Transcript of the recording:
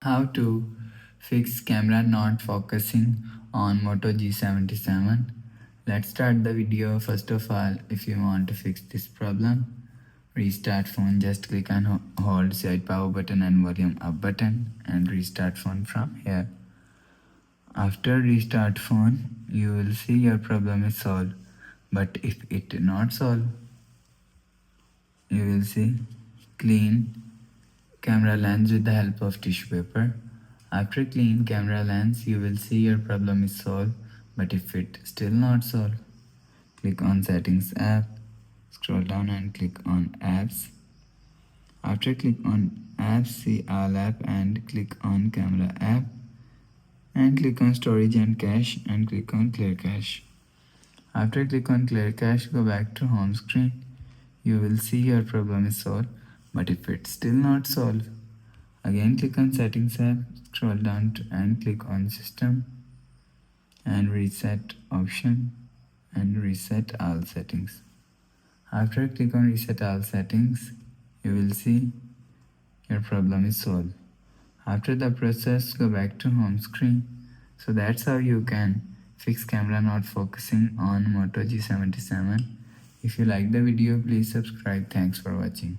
How to fix camera not focusing on Moto G77. Let's start the video. First of all, if you want to fix this problem, restart phone. Just click on hold side power button and volume up button and restart phone from here. After restart phone, you will see your problem is solved. But if it not solved, you will see clean camera lens with the help of tissue paper. After clean camera lens, you will see your problem is solved. But if it still not solved, click on settings app, scroll down and click on apps. After click on apps, see all app and click on camera app and click on storage and cache and click on clear cache. After click on clear cache, go back to home screen. You will see your problem is solved. But if it's still not solved, again click on settings app, scroll down and click on system and reset option and reset all settings. After click on reset all settings, you will see your problem is solved. After the process, go back to home screen. So that's how you can fix camera not focusing on Moto G77. If you like the video, please subscribe. Thanks for watching.